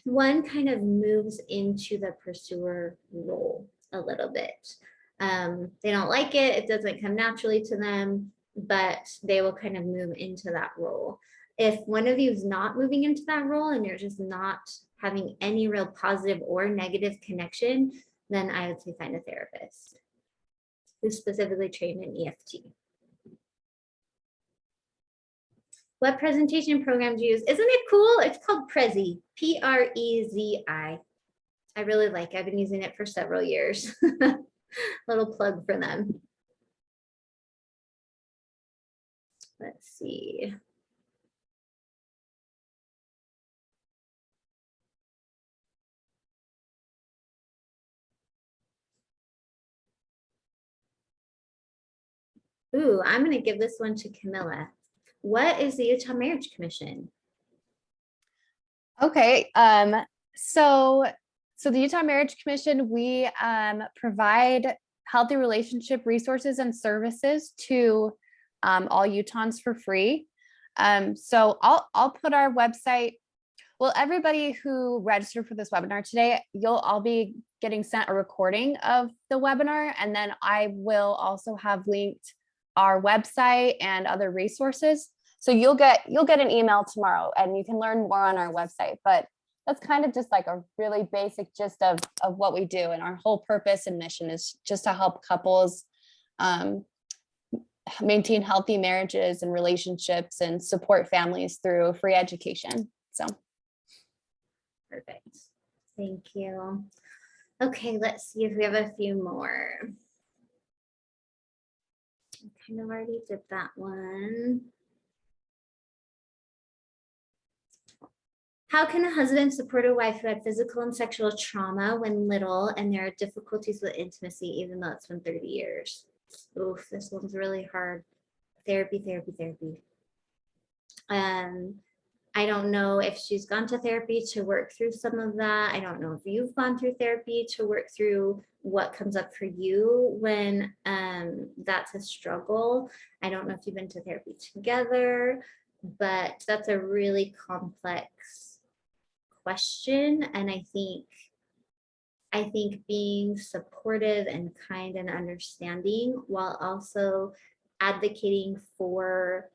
one kind of moves into the pursuer role a little bit. They don't like it. It doesn't come naturally to them, but they will kind of move into that role. If one of you is not moving into that role and you're just not having any real positive or negative connection, then I would say find a therapist who's specifically trained in EFT. What presentation program do you use? Isn't it cool? It's called Prezi, Prezi. I really like it. I've been using it for several years. Little plug for them. Let's see. Ooh, I'm going to give this one to Camilla. What is the Utah Marriage Commission? Okay. So the Utah Marriage Commission, we provide healthy relationship resources and services to all Utahns for free. So I'll put our website. Well, everybody who registered for this webinar today, you'll all be getting sent a recording of the webinar, and then I will also have linked our website and other resources. So you'll get an email tomorrow, and you can learn more on our website. But that's kind of just like a really basic gist of what we do, and our whole purpose and mission is just to help couples maintain healthy marriages and relationships and support families through free education. So. Perfect. Thank you. Okay, let's see if we have a few more. I kind of already did that one. How can a husband support a wife who had physical and sexual trauma when little and there are difficulties with intimacy, even though it's been 30 years? Oof, this one's really hard. Therapy. I don't know if she's gone to therapy to work through some of that. I don't know if you've gone through therapy to work through what comes up for you when that's a struggle. I don't know if you've been to therapy together, but that's a really complex question. And I think being supportive and kind and understanding while also advocating for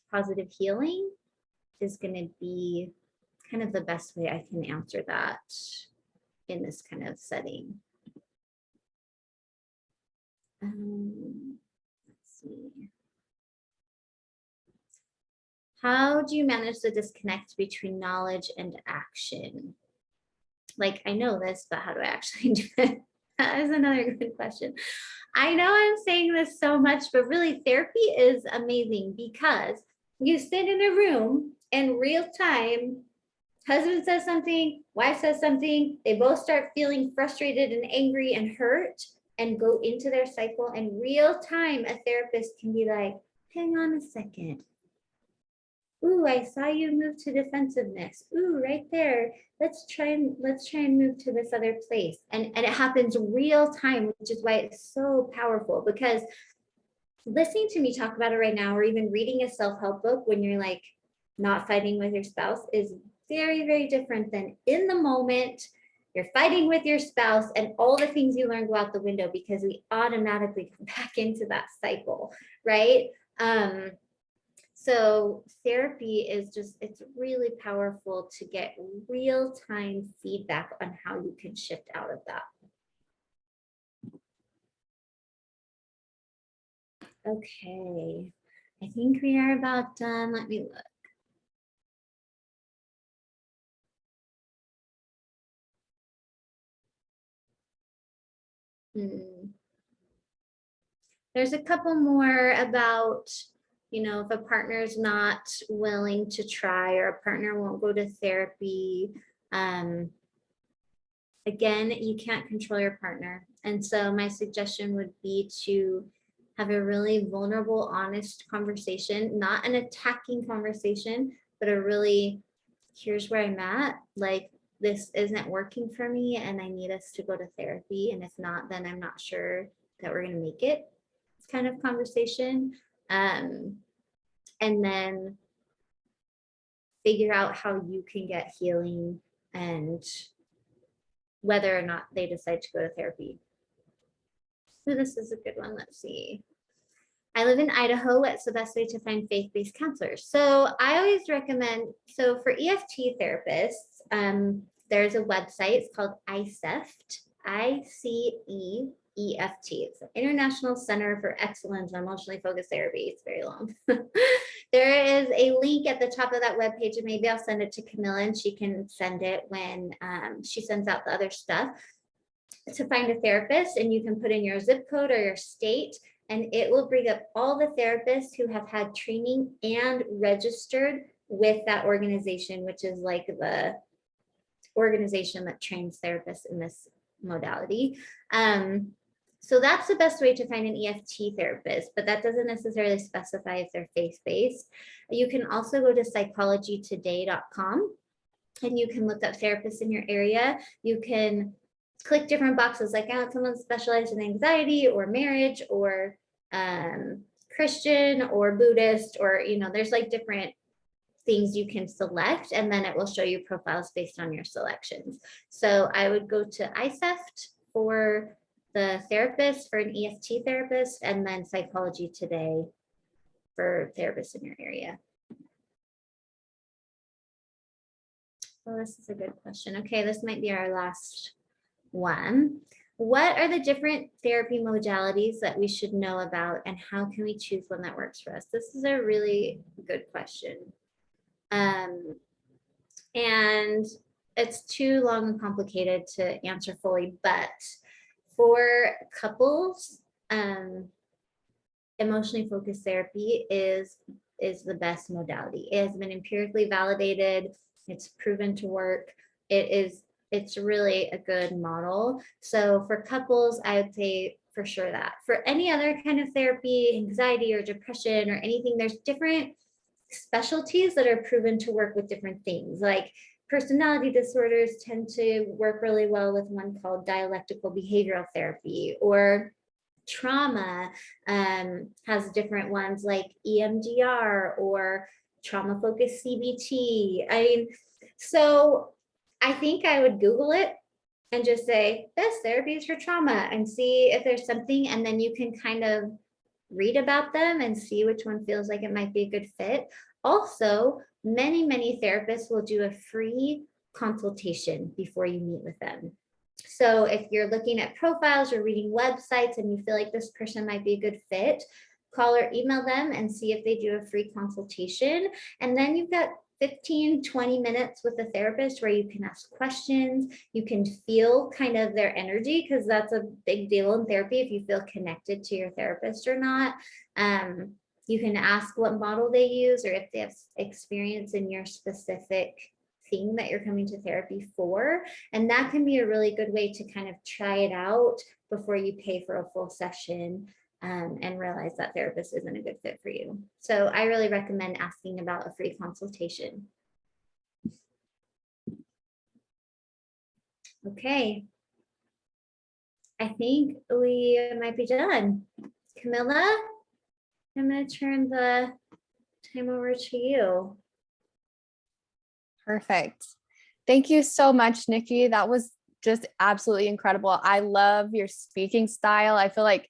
positive healing is going to be kind of the best way I can answer that in this kind of setting. Let's see. How do you manage the disconnect between knowledge and action? Like, I know this, but how do I actually do it? That is another good question. I know I'm saying this so much, but really therapy is amazing because you sit in a room in real time, husband says something, wife says something, they both start feeling frustrated and angry and hurt and go into their cycle. In real time, a therapist can be like, hang on a second. Ooh, I saw you move to defensiveness. Ooh, right there. Let's try and move to this other place. And it happens real time, which is why it's so powerful, because listening to me talk about it right now, or even reading a self-help book when you're like not fighting with your spouse is very, very different than in the moment you're fighting with your spouse and all the things you learned go out the window because we automatically come back into that cycle, right? So therapy is just, it's really powerful to get real-time feedback on how you can shift out of that. Okay, I think we are about done. Let me look. There's a couple more about, you know, if a partner is not willing to try or a partner won't go to therapy. Again, you can't control your partner. And so my suggestion would be to have a really vulnerable, honest conversation, not an attacking conversation, but a really, here's where I'm at. Like, this isn't working for me and I need us to go to therapy. And if not, then I'm not sure that we're going to make it kind of conversation. And then figure out how you can get healing and whether or not they decide to go to therapy. So this is a good one. Let's see. I live in Idaho. What's the best way to find faith-based counselors? So I always recommend, so for EFT therapists, there's a website. It's called ICEFT, ICEFT. It's the International Center for Excellence in Emotionally Focused Therapy. It's very long. There is a link at the top of that webpage, and maybe I'll send it to Camilla and she can send it when she sends out the other stuff, to find a therapist. And you can put in your zip code or your state, and it will bring up all the therapists who have had training and registered with that organization, which is like the organization that trains therapists in this modality. So that's the best way to find an EFT therapist, but that doesn't necessarily specify if they're faith-based. You can also go to psychologytoday.com and you can look up therapists in your area. You can click different boxes like I want someone specialized in anxiety or marriage or Christian or Buddhist, or, you know, there's like different things you can select, and then it will show you profiles based on your selections. So I would go to ICEFT for the therapist, for an EFT therapist, and then Psychology Today for therapists in your area. Well, this is a good question. Okay, this might be our last one. What are the different therapy modalities that we should know about, and how can we choose one that works for us? This is a really good question. And it's too long and complicated to answer fully, but for couples, emotionally focused therapy is the best modality. It has been empirically validated. It's proven to work. It's really a good model. So for couples, I would say for sure that. For any other kind of therapy, anxiety or depression or anything, there's different specialties that are proven to work with different things. Like personality disorders tend to work really well with one called dialectical behavioral therapy, or trauma has different ones like EMDR or trauma focused CBT. I mean, so I think I would Google it and just say best therapies for trauma and see if there's something, and then you can kind of read about them and see which one feels like it might be a good fit. Also, many therapists will do a free consultation before you meet with them. So if you're looking at profiles or reading websites and you feel like this person might be a good fit, call or email them and see if they do a free consultation. And then you've got 15-20 minutes with a therapist where you can ask questions, you can feel kind of their energy, because that's a big deal in therapy, if you feel connected to your therapist or not. You can ask what model they use or if they have experience in your specific thing that you're coming to therapy for. And that can be a really good way to kind of try it out before you pay for a full session. And realize that therapist isn't a good fit for you. So I really recommend asking about a free consultation. Okay. I think we might be done. Camilla, I'm going to turn the time over to you. Perfect. Thank you so much, Nikki. That was just absolutely incredible. I love your speaking style. I feel like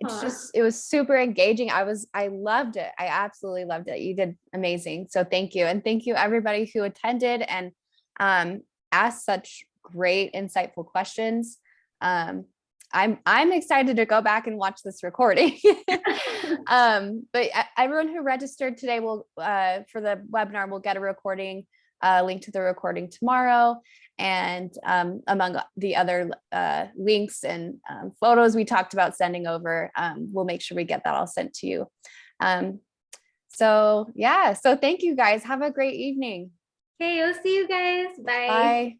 it was super engaging. I loved it. I absolutely loved it. You did amazing. So thank you. And thank you everybody who attended and asked such great, insightful questions. I'm excited to go back and watch this recording. But everyone who registered today will, for the webinar, will get a recording, link to the recording tomorrow. And among the other links and photos we talked about sending over, we'll make sure we get that all sent to you. So thank you guys. Have a great evening. Okay, we'll see you guys. Bye. Bye.